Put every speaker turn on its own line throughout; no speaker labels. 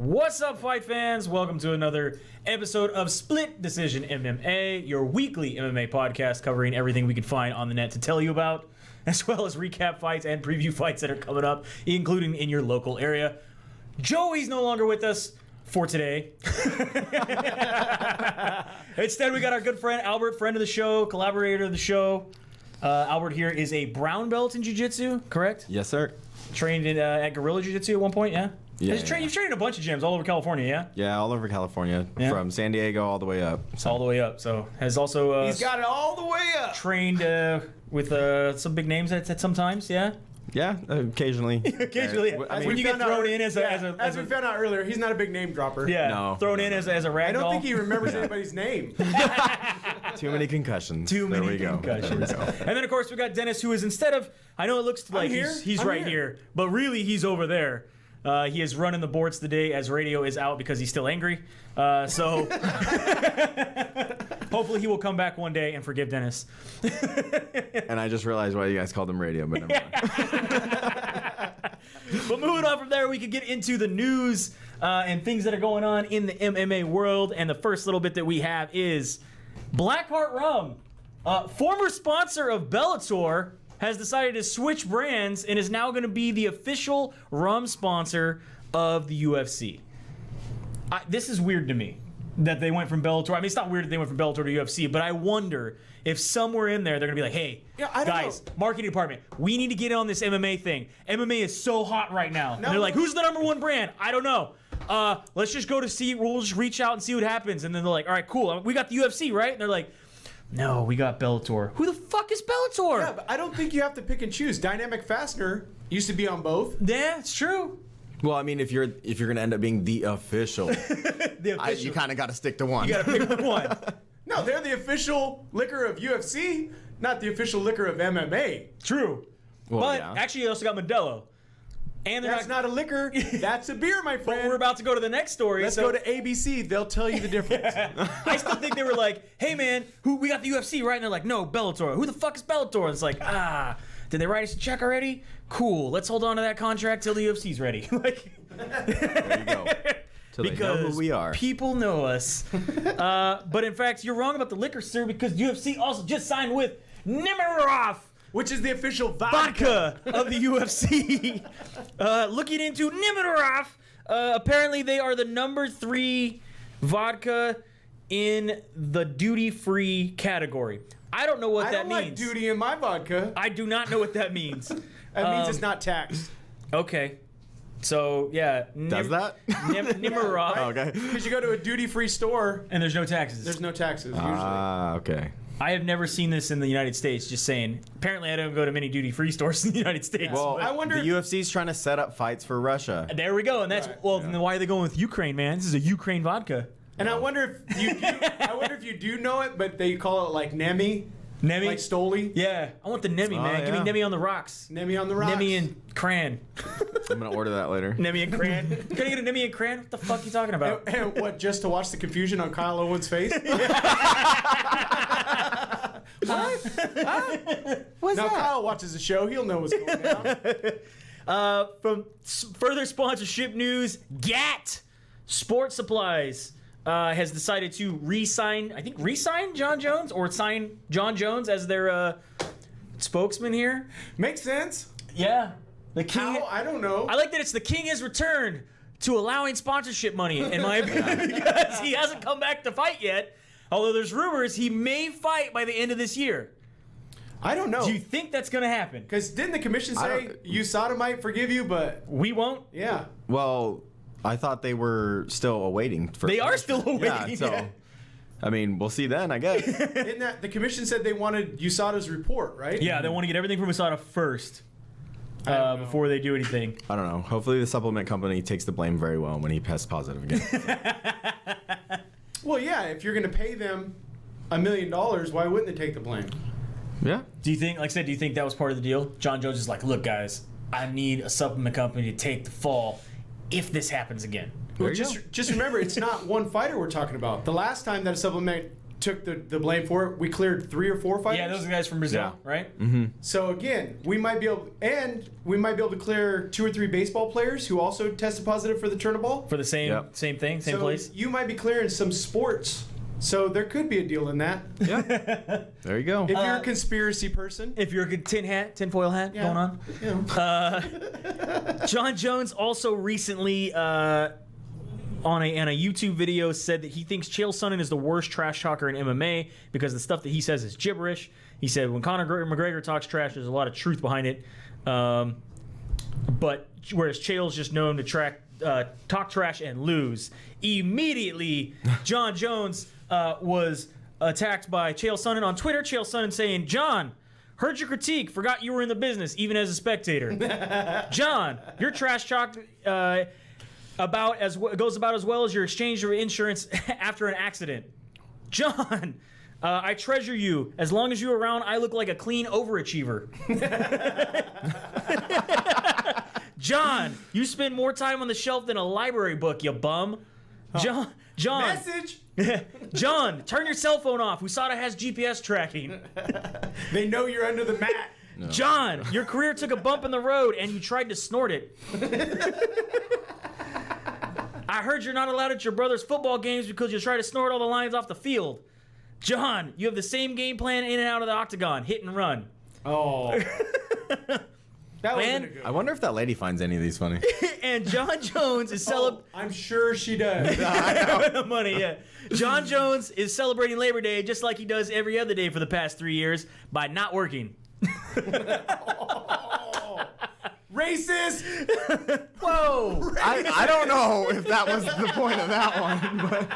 What's up, fight fans? Welcome to another episode of Split Decision MMA, your weekly MMA podcast covering everything we can find on the net to tell you about, as well as recap fights and preview fights that are coming up, including in your local area. Joey's no longer with us for today. Instead, we got our good friend Albert, friend of the show, collaborator of the show. Albert here is a brown belt in jiu-jitsu, correct?
Yes, sir.
Trained at Guerrilla Jiu-Jitsu at one point, yeah?
Yeah,
You've trained in a bunch of gyms all over California, yeah?
Yeah, all over California, from San Diego all the way up.
All the way up. So has also
he's got it all the way up.
Trained with some big names at sometimes, yeah?
Yeah, occasionally.
Occasionally. When you get thrown in as
we found out earlier, he's not a big name dropper.
Yeah,
No.
thrown in as a ragdoll.
I don't think he remembers anybody's name.
Too many concussions.
Too many
there we
concussions.
Go.
And then, of course, we got Dennis, who is instead of, I know it looks like he's right here, but really he's over there. He is running the boards today as radio is out because he's still angry. So hopefully he will come back one day and forgive Dennis.
And I just realized why you guys called him radio, but never mind.
But moving on from there, we could get into the news and things that are going on in the MMA world. And the first little bit that we have is Blackheart Rum, former sponsor of Bellator, has decided to switch brands and is now going to be the official rum sponsor of the UFC. This is weird to me that they went from Bellator. I mean, it's not weird that they went from Bellator to UFC, but I wonder if somewhere in there they're going to be like, hey, guys, marketing department, we need to get on this MMA thing. MMA is so hot right now. And they're like, who's the number one brand? I don't know. Let's just go to see. We'll just reach out and see what happens. And then they're like, all right, cool. We got the UFC, right? And they're like, no, we got Bellator. Who the fuck is Bellator?
Yeah, but I don't think you have to pick and choose. Dynamic Fastener used to be on both.
Yeah, it's true.
Well, I mean, if you're gonna end up being the official, you kind of got to stick to one.
You got to pick one.
No, they're the official liquor of UFC, not the official liquor of MMA.
True.
Well,
but
yeah.
actually, you also got Modelo. And
That's not a liquor. That's a beer, my friend.
But we're about to go to the next story.
Let's go to ABC. They'll tell you the difference.
I still think they were like, hey, man, we got the UFC, right? And they're like, no, Bellator. Who the fuck is Bellator? And it's like, did they write us a check already? Cool. Let's hold on to that contract till the UFC's ready.
There you go. Till they know who we are.
People know us. But in fact, you're wrong about the liquor, sir, because UFC also just signed with Nemiroff,
which is the official
vodka of the UFC. Looking into Nemiroff, apparently they are the number 3 vodka in the duty-free category. I don't know what that means.
I don't like duty in my vodka.
I do not know what that means.
That means it's not taxed.
Okay. So, yeah.
Does that?
Nemiroff.
Oh, okay.
Because you go to a duty-free store.
And there's no taxes.
There's no taxes, usually.
Okay.
I have never seen this in the United States, just saying. Apparently, I don't go to many duty-free stores in the United States.
Well,
I wonder
the UFC's trying to set up fights for Russia.
There we go. And that's, then why are they going with Ukraine, man? This is a Ukraine vodka.
And I wonder if you do know it, but they call it like Nemi.
Nemi?
Like Stoli?
Yeah. I want the Nemi, man.
Yeah.
Give me Nemi on the rocks.
Nemi on the rocks.
Nemi and Cran.
I'm going to order that later.
Nemi and Cran. Can I get a Nemi and Cran? What the fuck are you talking about?
And what, just to watch the confusion on Kyle Owen's face? What?
What's
now,
that?
Kyle watches the show. He'll know what's going down.
From further sponsorship news, GAT Sports Supplies has decided to re-sign Jon Jones, or sign Jon Jones as their spokesman here.
Makes sense.
Yeah. The king.
How? I don't know.
I like that it's the king has returned to allowing sponsorship money, in my opinion, because he hasn't come back to fight yet. Although there's rumors he may fight by the end of this year.
I don't know.
Do you think that's going to happen?
Because didn't the commission say USADA might forgive you, but
we won't?
Yeah.
Well, I thought they were still awaiting.
They are still awaiting.
Yeah, so, I mean, we'll see then, I guess.
Isn't that the commission said they wanted USADA's report, right?
Yeah, they want to get everything from USADA first before they do anything.
I don't know. Hopefully the supplement company takes the blame very well when he tests positive again.
Well, yeah, if you're going to pay them $1 million, why wouldn't they take the blame?
Yeah.
Do you think, like I said, do you think that was part of the deal? Jon Jones is like, look, guys, I need a supplement company to take the fall if this happens again.
Well, just remember, it's not one fighter we're talking about. The last time that a supplement took the blame for it. We cleared 3 or 4 fighters.
Yeah, those are the guys from Brazil,
Yeah.
right?
Mm-hmm.
So again, we might be able to clear 2 or 3 baseball players who also tested positive for the Turnaball.
For the same thing, same place.
You might be clearing some sports. So there could be a deal in that.
Yeah. There you go.
If you're a conspiracy person.
If you're a good tinfoil hat going on.
Yeah.
Jon Jones also recently on a YouTube video said that he thinks Chael Sonnen is the worst trash talker in MMA because the stuff that he says is gibberish. He said when Conor McGregor talks trash, there's a lot of truth behind it. But whereas Chael's just known to talk trash and lose. Immediately, Jon Jones was attacked by Chael Sonnen on Twitter. Chael Sonnen saying, "John, heard your critique, forgot you were in the business, even as a spectator. John, your trash talk goes about as well as your exchange of insurance after an accident. John, I treasure you. As long as you're around, I look like a clean overachiever. John, you spend more time on the shelf than a library book, you bum. John,
Message.
John, turn your cell phone off. USADA has GPS tracking.
They know you're under the mat.
No.
John, your career took a bump in the road and you tried to snort it. I heard you're not allowed at your brother's football games because you try to snort all the lines off the field. John, you have the same game plan in and out of the octagon, hit and run."
Oh. That
Man,
wasn't a good
I
one.
wonder if that lady finds any of these funny.
And Jon Jones is
I'm sure she does.
money, yeah. Jon Jones is celebrating Labor Day just like he does every other day for the past 3 years by not working.
Racist.
Whoa!
I don't know if that was the point of that one,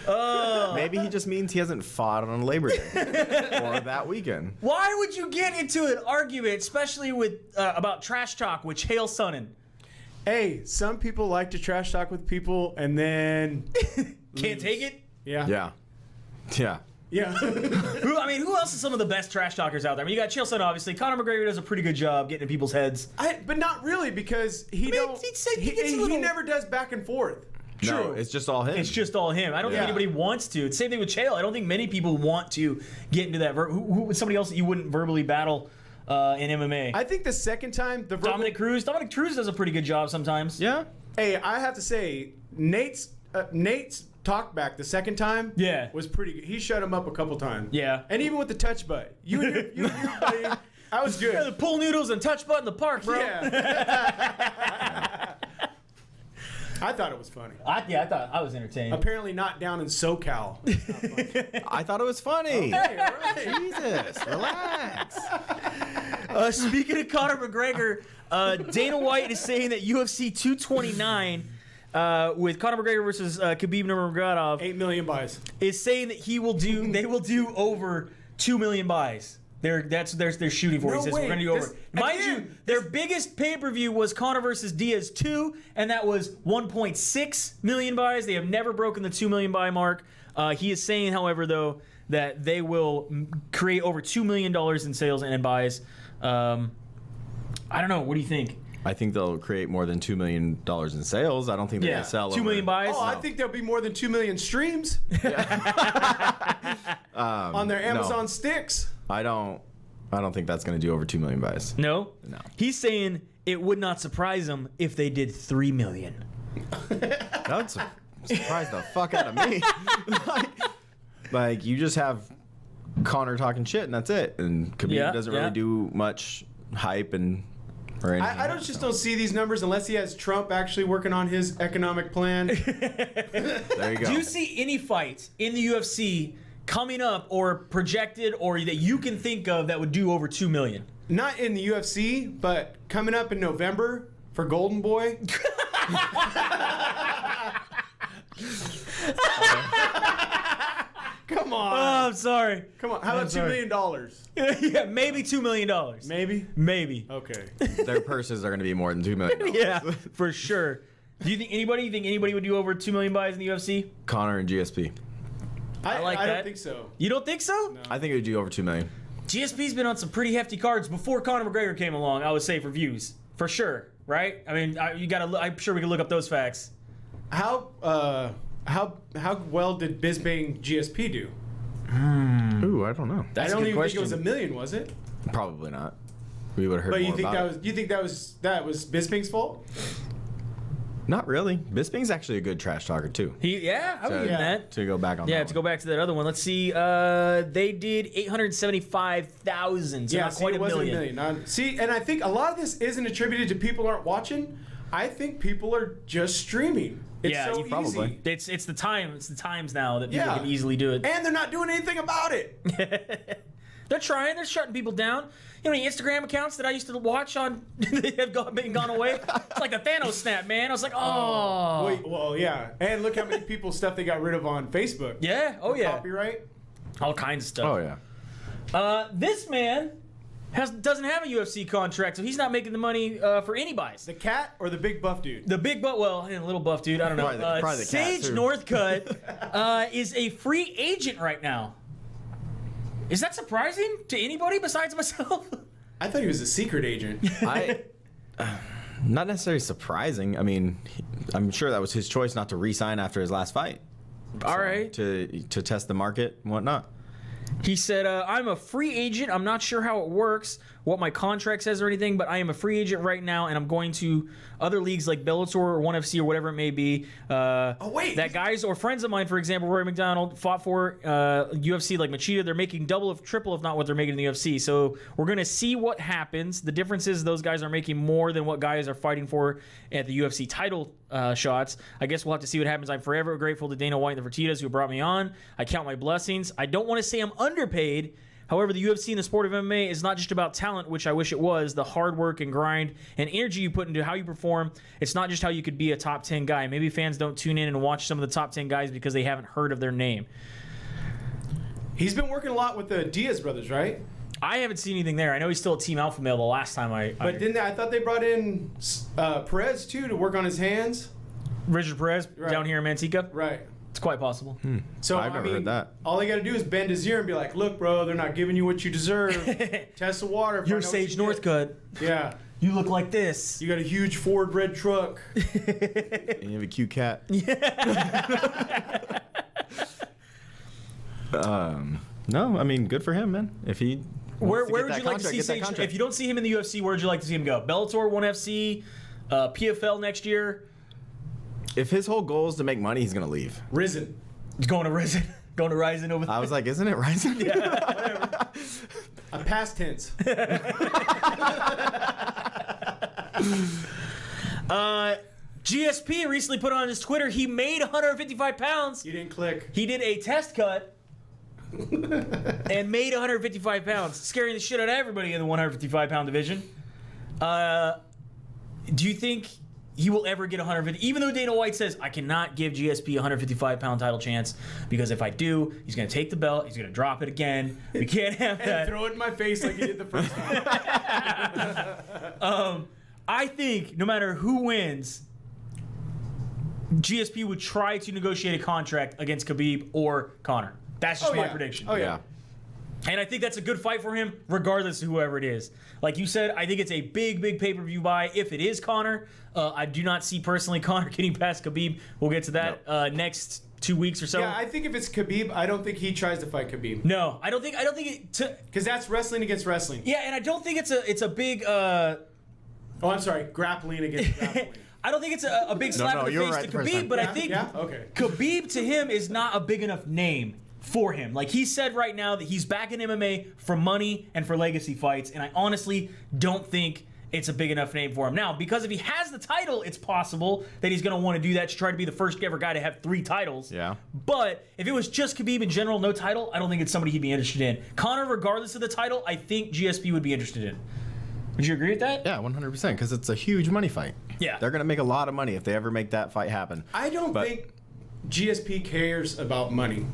but maybe he just means he hasn't fought on Labor Day or that weekend.
Why would you get into an argument, especially with about trash talk with Chael Sonnen?
Hey, some people like to trash talk with people and then
Can't take it?
Yeah.
Yeah. Yeah.
Yeah.
Who else is some of the best trash talkers out there? I mean, you got Chael Sonnen, obviously. Conor McGregor does a pretty good job getting in people's heads.
But not really because he never does back and forth.
No,
True.
it's just all him.
It's just all him. I don't think
Yeah.
anybody wants to. It's the same thing with Chael. I don't think many people want to get into that. Who somebody else that you wouldn't verbally battle in MMA?
I think the second time the
Dominic Cruz. Dominic Cruz does a pretty good job sometimes.
Yeah.
Hey, I have to say Nate's talk back the second time was pretty good. He shut him up a couple times.
Yeah.
And even with the touch butt. You and your buddy, I was good.
Yeah, the pool noodles and touch butt in the park, bro.
Yeah. I thought it was funny.
I thought I was entertained.
Apparently not down in SoCal.
I thought it was funny.
Hey, all right.
Jesus, relax.
Speaking of Conor McGregor, Dana White is saying that UFC 229 with Conor McGregor versus Khabib Nurmagomedov
8 million buys.
is saying that they will do over 2 million buys. They're shooting for.
No
He says
way.
we're gonna do over.
This-
Mind
again,
you, their biggest pay-per-view was Conor versus Diaz 2, and that was 1.6 million buys. They have never broken the 2 million buy mark. He is saying, however, though, that they will create over $2 million in sales and buys. I don't know. What do you think?
I think they'll create more than $2 million in sales. I don't think they're going to sell
2 million buys.
Oh, I think there'll be more than 2 million streams on their Amazon sticks.
I don't think that's going to do over 2 million buys.
No?
No.
He's saying it would not surprise him if they did 3 million.
That would surprise the fuck out of me. like you just have Conor talking shit and that's it. And Khabib doesn't really do much hype or anything.
I don't see these numbers unless he has Trump actually working on his economic plan.
There you go.
Do you see any fights in the UFC coming up or projected or that you can think of that would do over 2 million?
Not in the UFC, but coming up in November for Golden Boy. Come on.
Oh, I'm sorry.
Come on. How about $2 million?
Yeah, maybe $2 million.
Maybe?
Maybe.
Okay.
Their purses are going to be more than $2 million.
Yeah, for sure. Do you think anybody would do over 2 million buys in the UFC?
Conor and GSP.
I like
I
that.
don't think so.
You don't think so?
No.
I think it would do over 2 million.
GSP's been on some pretty hefty cards before Conor McGregor came along, I would say, for views. For sure, right? I mean, I'm sure we can look up those facts.
How how well did Bisping GSP do?
Ooh, I don't know.
That's
I
a
don't
good
even
question.
think it was $1 million, was it?
Probably not. We would have heard
But
more
you think
about
that
it.
was that was Bisping's fault?
Not really. Bisping's actually a good trash talker too.
I would give him that.
To go back on.
Yeah,
that
to go back to that other one. Let's see. They did 875,000. So
Yeah,
not quite
it
a
wasn't
million.
$1 million. See, and I think a lot of this isn't attributed to people aren't watching. I think people are just streaming. It's so
probably.
easy.
It's the time. It's the times now that people
Yeah.
can easily do it.
And they're not doing anything about it.
They're trying. They're shutting people down. You know, the Instagram accounts that I used to watch on they have been gone away. It's like a Thanos snap, man. I was like, oh.
Wait, well, yeah. And look how many people's stuff they got rid of on Facebook.
Yeah. Oh, yeah.
Copyright.
All kinds of stuff.
Oh yeah.
This man doesn't have a UFC contract, so he's not making the money for any buys.
The cat or the big buff dude?
The big butt, well, and a little buff dude, I don't know.
Probably the cat,
Sage
too.
Northcutt is a free agent right now. Is that surprising to anybody besides myself?
I thought he was a secret agent.
Not necessarily surprising. I mean, I'm sure that was his choice not to re-sign after his last fight.
All right.
To test the market and whatnot.
He said, I'm a free agent. I'm not sure how it works, what my contract says or anything, but I am a free agent right now, and I'm going to other leagues like Bellator or ONE FC or whatever it may be. That guys or friends of mine, for example, Rory McDonald, fought for UFC like Machida. They're making double, if triple, if not what they're making in the UFC. So we're going to see what happens. The difference is those guys are making more than what guys are fighting for at the UFC title shots. I guess we'll have to see what happens. I'm forever grateful to Dana White and the Fertittas who brought me on. I count my blessings. I don't want to say I'm underpaid. However, the UFC and the sport of MMA is not just about talent, which I wish it was, the hard work and grind and energy you put into how you perform. It's not just how you could be a top 10 guy. Maybe fans don't tune in and watch some of the top 10 guys because they haven't heard of their name.
He's been working a lot with the Diaz brothers, right?
I haven't seen anything there. I know he's still a Team Alpha Male the last time I
thought they brought in Perez, too, to work on his hands?
Richard Perez down here in Manteca?
Right.
It's quite possible.
So
I've never heard that.
All they got to do is bend his ear and be like, "Look, bro, they're not giving you what you deserve. Test the water.
You're
find out
Sage
what you get."
Northcutt.
Yeah.
You look like this.
You got a huge Ford red truck.
And you have a cute cat. No, I mean, good for him, man. If he
Where would you like to see Sage? If you don't see him in the UFC, where would you like to see him go? Bellator, ONE FC, PFL next year?
If his whole goal is to make money, he's gonna leave.
Risen.
He's going to Risen. Going to Ryzen over there.
I was like, isn't it Ryzen?
Yeah.
A past tense.
GSP recently put on his Twitter he made 155 pounds.
You didn't click.
He did a test cut and made 155 pounds, scaring the shit out of everybody in the 155-pound division. Do you think he will ever get 150? Even though Dana White says, I cannot give GSP a 155-pound title chance because if I do, he's going to take the belt, he's going to drop it again. We can't have
And
that.
throw it in my face like he did the first time.
I think no matter who wins, GSP would try to negotiate a contract against Khabib or Conor. That's just my prediction.
Oh, yeah.
And I think that's a good fight for him, regardless of whoever it is. Like you said, I think it's a big, big pay-per-view buy if it is Conor. I do not see personally Conor getting past Khabib. We'll get to that next 2 weeks or so.
Yeah, I think if it's Khabib, I don't think he tries to fight Khabib.
No, I don't think it.
Because that's wrestling against wrestling.
Yeah, and I don't think it's a big.
Oh, I'm sorry, grappling against grappling.
I don't think it's a big slap in the face to Khabib, but I think Khabib to him is not a big enough name for him. Like he said right now that he's back in MMA for money and for legacy fights, and I honestly don't think it's a big enough name for him. Now, because if he has the title, it's possible that he's going to want to do that to try to be the first ever guy to have 3 titles.
Yeah.
But if it was just Khabib in general, no title, I don't think it's somebody he'd be interested in. Conor, regardless of the title, I think GSP would be interested in. Would you agree with that?
Yeah, 100%, because it's a huge money fight.
Yeah.
They're going to make a lot of money if they ever make that fight happen.
I don't think GSP cares about money.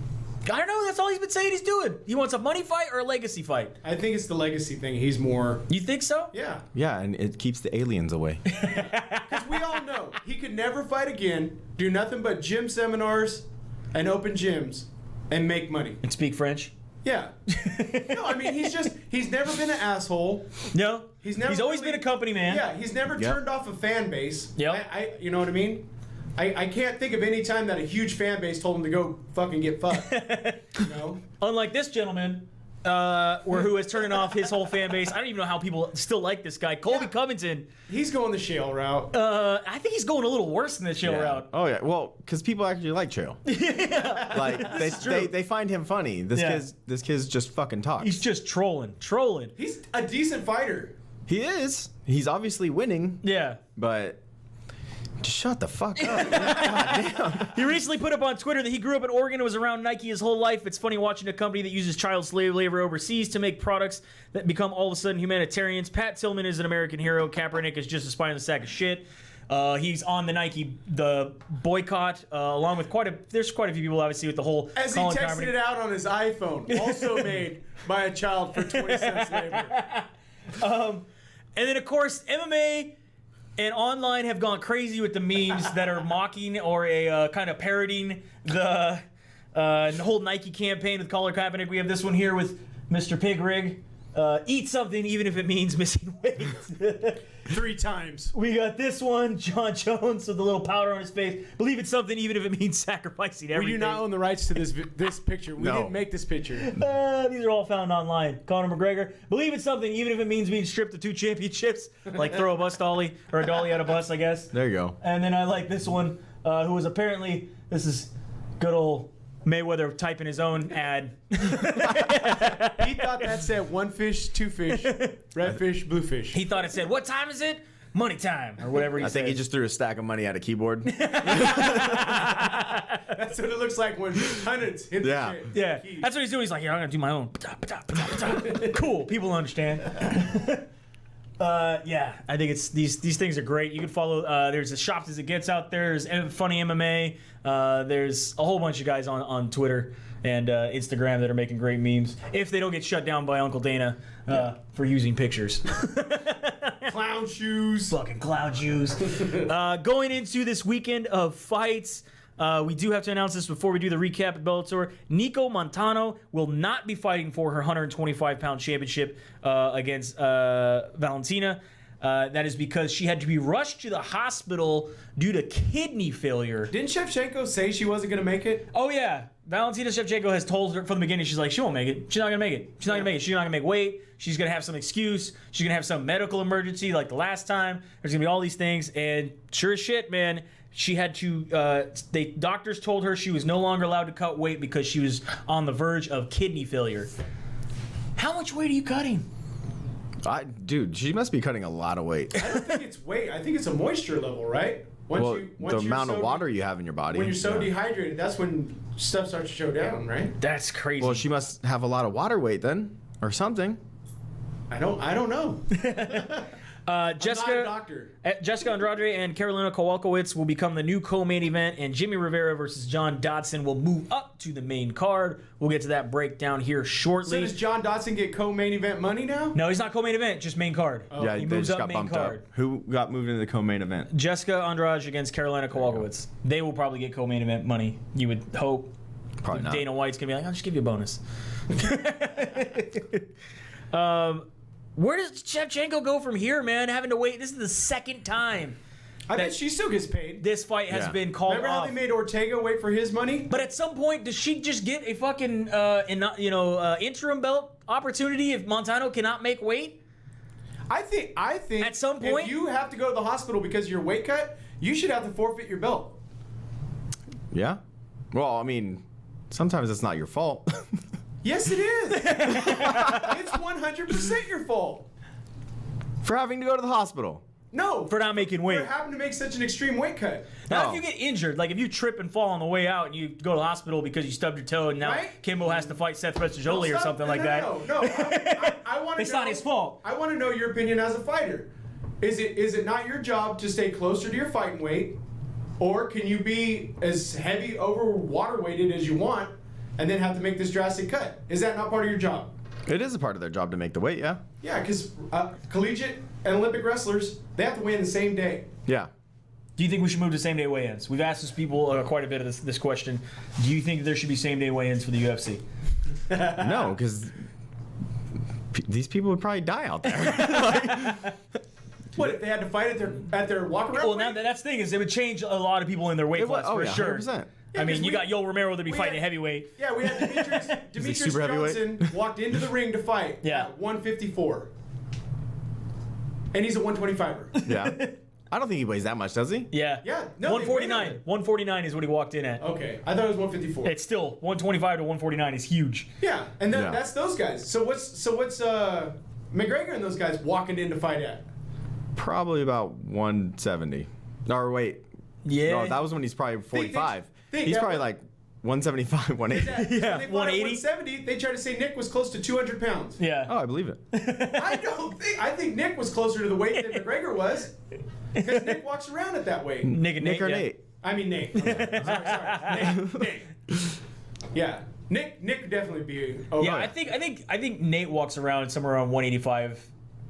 I don't know. That's all he's been saying he's doing. He wants a money fight or a legacy fight.
I think it's the legacy thing. He's more...
You think so?
Yeah.
Yeah, and it keeps the aliens away.
Because we all know he could never fight again, do nothing but gym seminars and open gyms and make money.
And speak French?
Yeah. No, I mean, he's never been an asshole.
No.
He's always
been a company man.
Yeah, he's never turned off a fan base.
Yep.
You know what I mean? I can't think of any time that a huge fan base told him to go fucking get fucked. You know?
Unlike this gentleman, who is turning off his whole fan base. I don't even know how people still like this guy. Colby Covington.
He's going the Chael route.
I think he's going a little worse than the Chael route.
Oh yeah, well, because people actually like Chael. Yeah. Like they find him funny. This kid's just fucking talks.
He's just trolling.
He's a decent fighter.
He is. He's obviously winning.
Yeah.
But just shut the fuck up. God damn.
He recently put up on Twitter that he grew up in Oregon and was around Nike his whole life. It's funny watching a company that uses child slave labor overseas to make products that become all of a sudden humanitarians. Pat Tillman is an American hero. Kaepernick is just a spineless sack of shit. He's on the boycott, along with there's quite a few people, obviously, with the whole
As he texted it out on his iPhone, also made by a child for 20 cents labor.
And then, of course, MMA and online have gone crazy with the memes that are mocking or kind of parodying the whole Nike campaign with Colin Kaepernick. We have this one here with Mr. Pig Rig. Eat something even if it means missing weight.
3 times.
We got this one, Jon Jones with a little powder on his face. Believe it's something even if it means sacrificing everything.
We do not own the rights to this picture. We didn't make this picture.
These are all found online. Conor McGregor. Believe it's something even if it means being stripped of 2 championships. Like throw a bus dolly or a dolly at a bus, I guess.
There you go.
And then I like this one, who was apparently, this is good old Mayweather typing his own ad.
He thought that said 1 fish, 2 fish, red fish, blue fish.
He thought it said, what time is it? Money time, or whatever he said.
I think he just threw a stack of money at a keyboard.
That's what it looks like when hundreds hit the shit.
Yeah, that's what he's doing. He's like, yeah, I'm going to do my own. Cool, people understand. Yeah, I think it's these things are great. You can follow. There's a Shopped As It Gets out there. There's Funny MMA. There's a whole bunch of guys on Twitter and Instagram that are making great memes. If they don't get shut down by Uncle Dana for using pictures.
Clown shoes.
Fucking clown shoes. Going into this weekend of fights. We do have to announce this before we do the recap at Bellator. Nicco Montano will not be fighting for her 125-pound championship against Valentina. That is because she had to be rushed to the hospital due to kidney failure.
Didn't Shevchenko say she wasn't going to make it?
Oh, yeah. Valentina Shevchenko has told her from the beginning, she's like, she won't make it. She's not going to make it. She's not going to make it. She's not going to make weight. She's going to have some excuse. She's going to have some medical emergency like the last time. There's going to be all these things. And sure as shit, man, she had to, doctors told her she was no longer allowed to cut weight because she was on the verge of kidney failure. How much weight are you cutting?
Dude, she must be cutting a lot of weight.
I don't think it's weight. I think it's a moisture level, right? Once
the amount of water you have in your body.
When you're so dehydrated, that's when stuff starts to show down, right?
That's crazy.
Well, she must have a lot of water weight then, or something.
I don't know.
Jessica Andrade and Karolina Kowalkiewicz will become the new co-main event, and Jimmy Rivera versus John Dodson will move up to the main card. We'll get to that breakdown here shortly.
So does John Dodson get co-main event money now?
No, he's not co-main event, just main card.
Oh. Yeah,
he
they
moves
just
up
got
main
bumped
card.
up. Who got moved into the co-main event?
Jessica Andrade against Karolina Kowalkiewicz. They will probably get co-main event money. You would hope.
Probably not.
Dana White's gonna be like, I'll just give you a bonus. Where does Shevchenko go from here, man? Having to wait. This is the second time.
I bet she still gets paid.
This fight has been called
Remember
off.
how they made Ortega wait for his money?
But at some point, does she just get a fucking interim belt opportunity if Montano cannot make weight?
I think
at some point,
if you have to go to the hospital because of your weight cut, you should have to forfeit your belt.
Yeah. Well, I mean, sometimes it's not your fault.
Yes, it is. It's 100% your fault.
For having to go to the hospital.
No.
For not making weight.
For having to make such an extreme weight cut.
Now, if you get injured, like if you trip and fall on the way out and you go to the hospital because you stubbed your toe and now Kimbo has to fight Seth Restagoli or something like that.
No. I want to
It's not his fault.
I want to know your opinion as a fighter. Is it not your job to stay closer to your fighting weight? Or can you be as heavy over water weighted as you want and then have to make this drastic cut? Is that not part of your job?
It is a part of their job to make the weight, yeah.
Yeah, because collegiate and Olympic wrestlers, they have to weigh in the same day.
Yeah.
Do you think we should move to same-day weigh-ins? We've asked this people quite a bit of this question. Do you think there should be same-day weigh-ins for the UFC?
No, because these people would probably die out there.
What if they had to fight at their walk around?
Well, now that's the thing is it would change a lot of people in their weight class for sure.
100%.
I mean, you got Yoel Romero that'd be fighting a heavyweight.
Yeah, we had Demetrius
super heavyweight?
Johnson walked into the ring to fight at 154. And he's a 125er.
Yeah. I don't think he weighs that much, does he?
Yeah.
Yeah. No,
149. 149 is what he walked in at.
Okay. I thought it was 154.
It's still 125 to 149 is huge.
Yeah, and that's those guys. So what's McGregor and those guys walking in to fight at?
Probably about 170. Or wait.
Yeah.
No, that was when he's probably 45. He's
yeah,
probably like 175, 180.
Yeah,
When they fought at
180.
170, they tried to say Nick was close to 200 pounds.
Yeah.
Oh, I believe it.
I think Nick was closer to the weight that McGregor was. Because Nick walks around at that weight.
Nick and Nate.
Nick or
yeah.
Nate?
I mean Nate. I'm sorry. Nate. Yeah. Nick would definitely be over.
Yeah, I think Nate walks around somewhere around 185,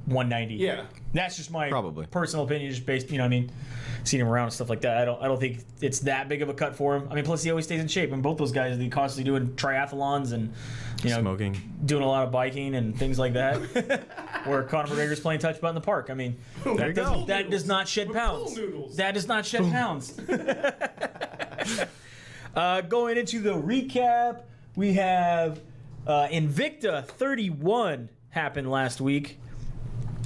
190.
Yeah.
That's just my
Probably.
personal opinion, just based, you know what I mean, seeing him around and stuff like that. I don't think it's that big of a cut for him. I mean, plus he always stays in shape, and both those guys are constantly doing triathlons and
Smoking.
doing a lot of biking and things like that. Where Conor McGregor's playing touch ball in the park. I mean, that does not shed pounds. That does not shed pounds. Going into the recap, we have Invicta 31 happened last week.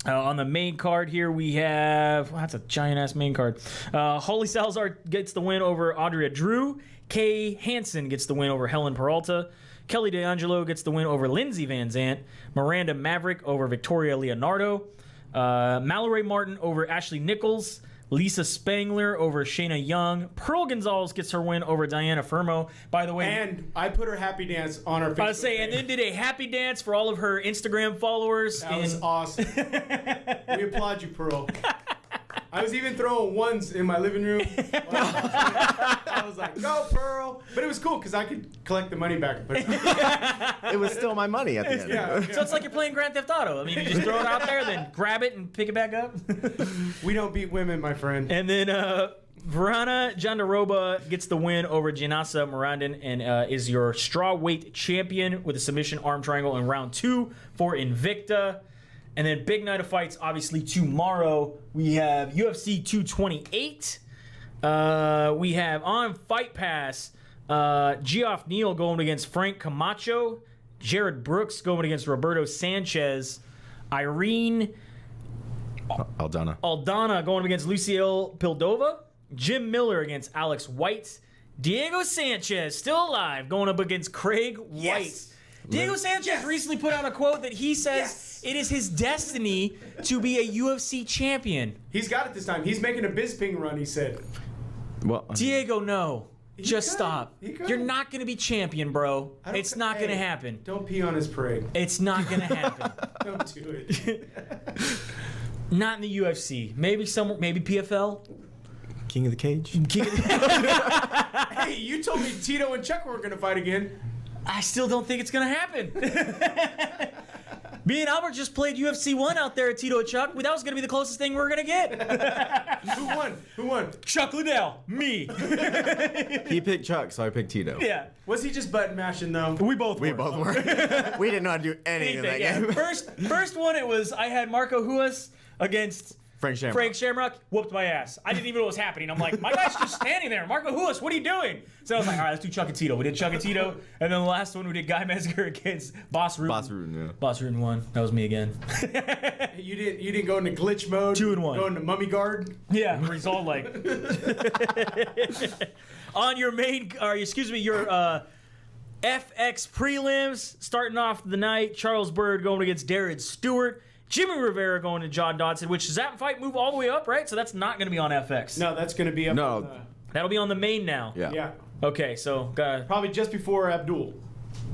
On the main card here, we have... Well, that's a giant-ass main card. Holly Salazar gets the win over Andrea Drew. Kay Hansen gets the win over Helen Peralta. Kelly D'Angelo gets the win over Lindsay Van Zant. Miranda Maverick over Victoria Leonardo. Mallory Martin over Ashley Nichols. Lisa Spangler over Shayna Young. Pearl Gonzalez gets her win over Diana Firmo. By the way,
And I put her happy dance on our Facebook
I was saying, and then did a happy dance for all of her Instagram followers.
That was awesome. We applaud you, Pearl. I was even throwing ones in my living room. I was like, go, Pearl. But it was cool because I could collect the money back. But
It was still my money at the end.
yeah,
So it's like you're playing Grand Theft Auto. I mean, you just throw it out there, then grab it and pick it back up.
we don't beat women, my friend.
And then Verana Jandaroba gets the win over Janasa Morandin and is your strawweight champion with a submission arm triangle in round 2 for Invicta. And then big night of fights, obviously tomorrow. We have UFC 228. We have on Fight Pass, Geoff Neal going against Frank Camacho. Jared Brooks going against Roberto Sanchez. Irene Aldana going against Luciel Pildova. Jim Miller against Alex White. Diego Sanchez, still alive, going up against Craig White.
Yes.
Diego Sanchez recently put out a quote that he says it is his destiny to be a UFC champion.
He's got it this time. He's making a Bisping run, he said.
Well,
Diego, no. Just
could.
stop.
He could.
You're not going to be champion, bro. It's not going to happen.
Don't pee on his parade.
It's not going to happen.
Don't do it.
Not in the UFC. Maybe somewhere. Maybe PFL.
King of the Cage.
Hey, you told me Tito and Chuck were going to fight again.
I still don't think it's going to happen. Me and Albert just played UFC 1 out there at Tito and Chuck. That was going to be the closest thing we were going to get.
Who won?
Chuck Liddell. Me.
He picked Chuck, so I picked Tito.
Yeah.
Was he just button mashing, though?
We both
We both were. We didn't know how to do anything in that game.
First one, it was I had Marco Huas against
Frank
Shamrock. Whooped my ass. I didn't even know what was happening. I'm like, my guy's just standing there. Marco Huas, what are you doing? So I was like, all right, let's do Chuck and Tito. We did Chuck and Tito, and then the last one we did Guy Mezger against Boss Rudin.
Boss Rudin, yeah.
Boss Rudin won. That was me again.
You didn't go into glitch mode.
2-1.
Go into mummy guard.
Yeah, where he's all like on your your FX prelims, starting off the night, Charles Byrd going against Darren Stewart, Jimmy Rivera going to John Dodson, which does that fight move all the way up, right? So that's not going to be on FX.
No, that's going to be up.
No.
On the,
That'll be on the main now.
yeah.
Okay, so
Probably just before Abdul.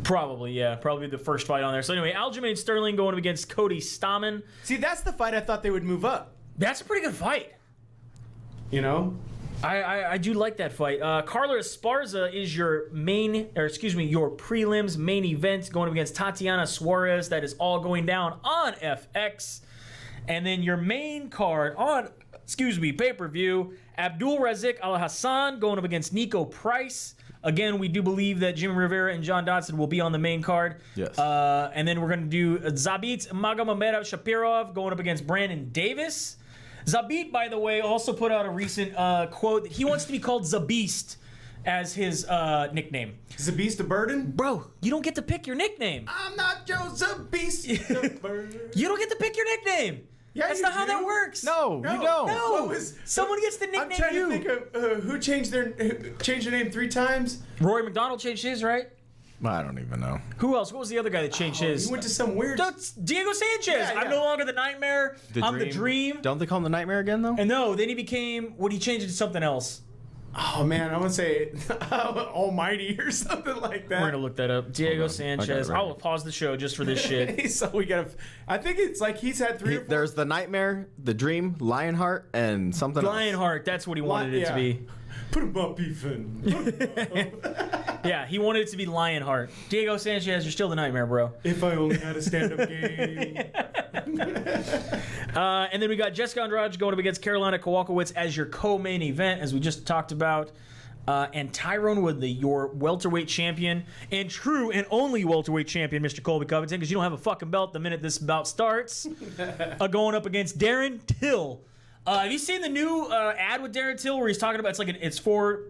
probably the first fight on there. So anyway, Aljamain Sterling going up against Cody Stamann.
See, that's the fight I thought they would move up.
That's a pretty good fight.
You know?
I do like that fight. Carla Esparza is your your prelims main event going up against Tatiana Suarez. That is all going down on FX. And then your main card on, pay-per-view, Abdul Razik Al Hassan going up against Nico Price. Again, we do believe that Jimmy Rivera and John Dodson will be on the main card.
Yes.
And then we're going to do Zabit Magomedov Shapirov going up against Brandon Davis. Zabit, by the way, also put out a recent quote that he wants to be called Zabeast as his nickname.
Zabeast a burden?
Bro, you don't get to pick your nickname.
I'm not Joe Zabeast the burden.
You don't get to pick your nickname.
Yeah,
That's
you
not how
do.
that works.
No, you don't.
No. Someone gets to
I'm
nickname
trying
you.
to think of who changed their name 3 times.
Rory McDonald changed his, right?
I don't even know.
Who else? What was the other guy that changed his?
He went to some weird.
That's Diego Sanchez.
Yeah,
I'm
yeah.
no longer the Nightmare. I'm the Dream.
Don't they call him the Nightmare again, though?
And no, then he became, he changed it to something else.
Oh man, I want to say Almighty or something like that.
We're going to look that up. Diego
on.
Sanchez.
Okay, right.
I will pause the show just for this shit.
So we gotta. I think it's like he's had 3 or 4.
There's the Nightmare, the Dream, Lionheart, and something else.
Lionheart, that's what he wanted it to be.
Put him up, Ethan.
Yeah, he wanted it to be Lionheart. Diego Sanchez, you're still the Nightmare, bro.
If I only had a stand-up game.
And then we got Jessica Andrade going up against Carolina Kowalkiewicz as your co-main event, as we just talked about. And Tyrone Woodley, your welterweight champion, and true and only welterweight champion, Mr. Colby Covington, because you don't have a fucking belt the minute this bout starts, going up against Darren Till. Have you seen the new ad with Darren Till where he's talking about, it's for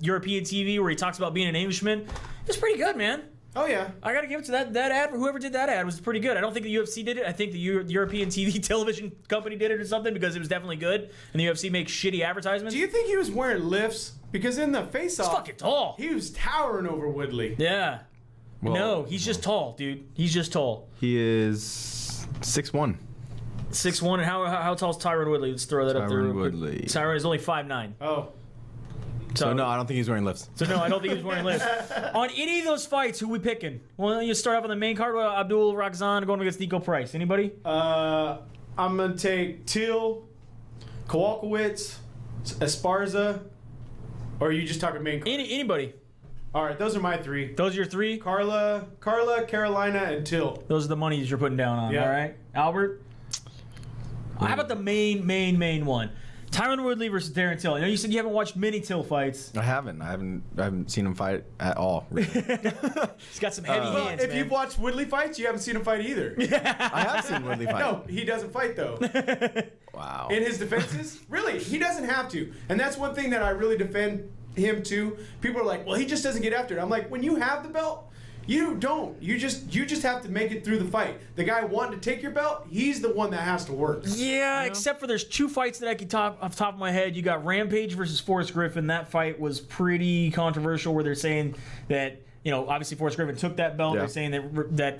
European TV, where he talks about being an Englishman? It's pretty good, man.
Oh yeah.
I gotta give it to that ad. Whoever did that ad was pretty good. I don't think the UFC did it. I think the European TV television company did it or something, because it was definitely good. And the UFC makes shitty advertisements.
Do you think he was wearing lifts? Because in the face-off,
He's fucking tall.
he was towering over Woodley.
Yeah.
Well,
No, he's just tall, dude. He's just tall.
He is 6'1".
6'1", and how tall is Tyron Woodley? Let's throw that up there.
Tyron
real quick.
Woodley.
Tyron is only 5'9".
Oh.
So no, I don't think he's wearing lifts.
So no, I don't think he was wearing lifts. On any of those fights, who we picking? Well, you start off on the main card with Abdul Rakhzan going against Nico Price. Anybody?
I'm gonna take Till, Kowalkiewicz, Esparza, or are you just talking main card?
Anybody.
All right, those are my 3.
Those are your 3?
Carla, Carolina, and Till.
Those are the monies you're putting down on,
Yeah.
all right? Albert? How about the main one? Tyron Woodley versus Darren Till. I know you said you haven't watched many Till fights.
I haven't seen him fight at all. Really.
He's got some heavy hands,
If
man.
you've watched Woodley fights, you haven't seen him fight either.
I have seen Woodley fight.
No, he doesn't fight though.
Wow.
In his defenses, really, he doesn't have to. And that's one thing that I really defend him to. People are like, well, he just doesn't get after it. I'm like, when you have the belt, you don't. You just have to make it through the fight. The guy wanting to take your belt, he's the one that has to work.
Yeah, except for there's 2 fights that I can talk off the top of my head. You got Rampage versus Forrest Griffin. That fight was pretty controversial, where they're saying that, obviously Forrest Griffin took that belt.
Yeah.
They're saying that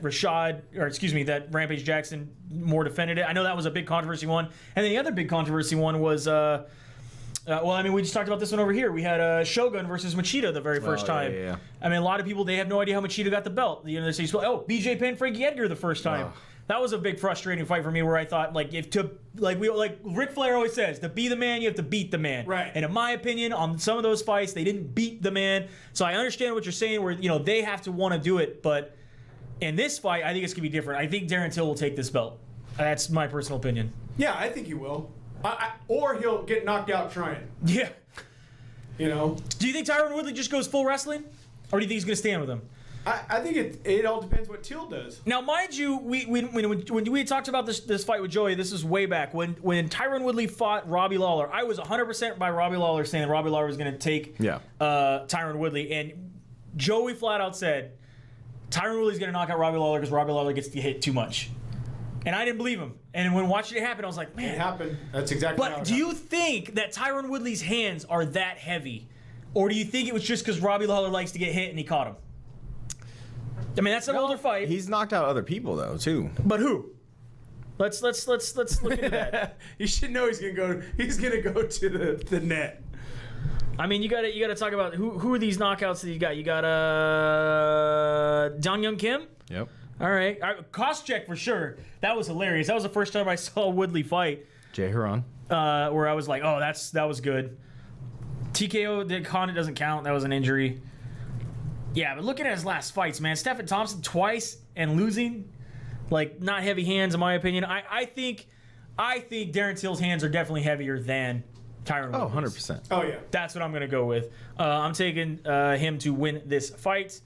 Rampage Jackson more defended it. I know that was a big controversy one. And then the other big controversy one was, we just talked about this one over here. We had Shogun versus Machida the very first time.
Yeah.
I mean, a lot of people, they have no idea how Machida got the belt. They say, BJ pinned Frankie Edgar the first time.
Oh.
That was a big frustrating fight for me, where I thought, like Ric Flair always says, to be the man, you have to beat the man.
Right.
And in my opinion, on some of those fights, they didn't beat the man. So I understand what you're saying, where they have to want to do it, but in this fight, I think it's gonna be different. I think Darren Till will take this belt. That's my personal opinion.
Yeah, I think he will. Or he'll get knocked out trying.
Yeah.
Do you
think Tyron Woodley just goes full wrestling, or do you think he's gonna stand with him?
I think it all depends what Till does.
Now, mind you, when we talked about this fight with Joey, this is way back when Tyron Woodley fought Robbie Lawler. I was 100% by Robbie Lawler, saying that Robbie Lawler was going to take Tyron Woodley, and Joey flat out said Tyron Woodley's going to knock out Robbie Lawler because Robbie Lawler gets to hit too much. And I didn't believe him. And when watching it happen, I was like, man.
It happened. That's exactly how it
But do you think that Tyron Woodley's hands are that heavy? Or do you think it was just because Robbie Lawler likes to get hit and he caught him? I mean, that's an older fight.
He's knocked out other people though too.
But who? Let's look into that.
You should know he's gonna go to the net.
I mean, you gotta talk about who are these knockouts that you got? You got Dong Young Kim.
Yep.
All right, cost check for sure. That was hilarious. That was the first time I saw Woodley fight.
Jay Huron.
Where I was like, oh, that was good. TKO Conor doesn't count. That was an injury. Yeah, but looking at his last fights, man, Stephen Thompson twice and losing, like, not heavy hands in my opinion. I think Darren Till's hands are definitely heavier than Tyron Woodley's.
100%.
Oh yeah.
That's what I'm gonna go with. I'm taking him to win this fight.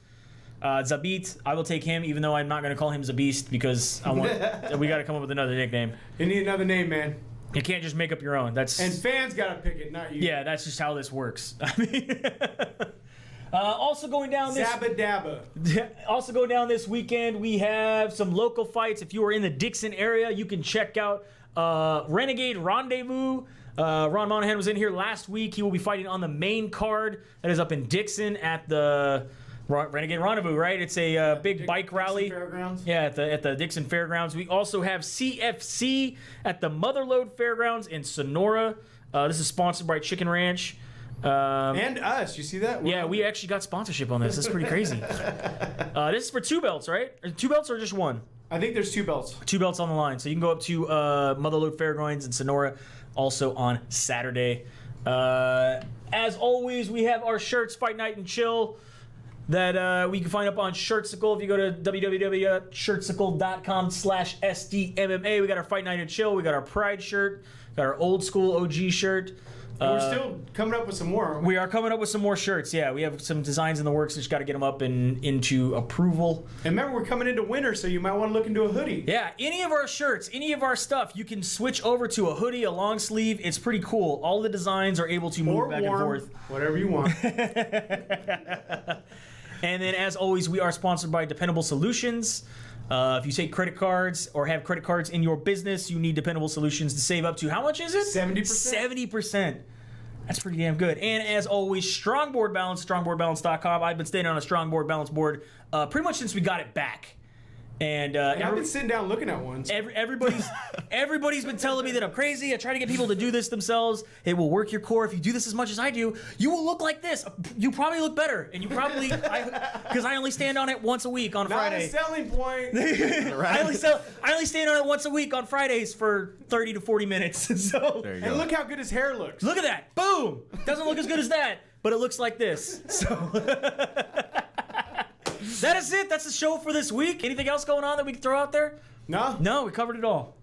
Zabit, I will take him, even though I'm not gonna call him Zabeast because we got to come up with another nickname.
You need another name, man.
You can't just make up your own. That's
And fans got to pick it, not you.
yeah, that's just how this works. I mean, also going down this
Zabba dabba.
also going down this weekend, we have some local fights. If you are in the Dixon area, you can check out Renegade Rendezvous. Ron Monahan was in here last week. He will be fighting on the main card that is up in Dixon at the Renegade Rendezvous, right? It's a big bike rally.
Fairgrounds.
Yeah, at the Dixon Fairgrounds. We also have CFC at the Motherlode Fairgrounds in Sonora. This is sponsored by Chicken Ranch.
And us. You see that?
Yeah, we actually got sponsorship on this. That's pretty crazy. This is for 2 belts, right? 2 belts or just 1?
I think there's 2 belts.
2 belts on the line. So you can go up to Motherlode Fairgrounds in Sonora also on Saturday. As always, we have our shirts, Fight Night and Chill, that we can find up on Shirtsicle. If you go to www.shirtsicle.com/SDMMA, we got our Fight Night and Chill. We got our Pride shirt. Got our old school OG shirt.
And we're still coming up with some more.
We are coming up with some more shirts. Yeah, we have some designs in the works. Just got to get them up and into approval.
And remember, we're coming into winter, so you might want to look into a hoodie.
Yeah, any of our shirts, any of our stuff, you can switch over to a hoodie, a long sleeve. It's pretty cool. All the designs are able to move
Or
back
warm,
and forth.
whatever you want.
And then, as always, we are sponsored by Dependable Solutions. If you take credit cards or have credit cards in your business, you need Dependable Solutions to save up to, how much is it?
70%.
70%. That's pretty damn good. And as always, Strongboard Balance, strongboardbalance.com. I've been staying on a Strongboard Balance board pretty much since we got it back. And
I've been sitting down looking at one.
everybody's been telling me that I'm crazy. I try to get people to do this themselves. It will work your core. If you do this as much as I do, you will look like this. You probably look better. And you probably, because I only stand on it once a week on Friday.
Not a selling point.
I only stand on it once a week on Fridays for 30 to 40 minutes. So
There you
And
go.
look how good his hair looks.
look at that. Boom. Doesn't look as good as that, but it looks like this. So that is it. That's the show for this week. Anything else going on that we can throw out there?
No?
No, we covered it all.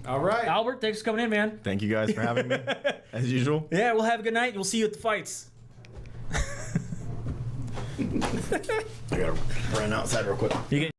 All right.
Albert, thanks for coming in, man.
Thank you guys for having me, as usual.
Yeah, we'll have a good night. We'll see you at the fights.
I gotta run outside real quick.
You get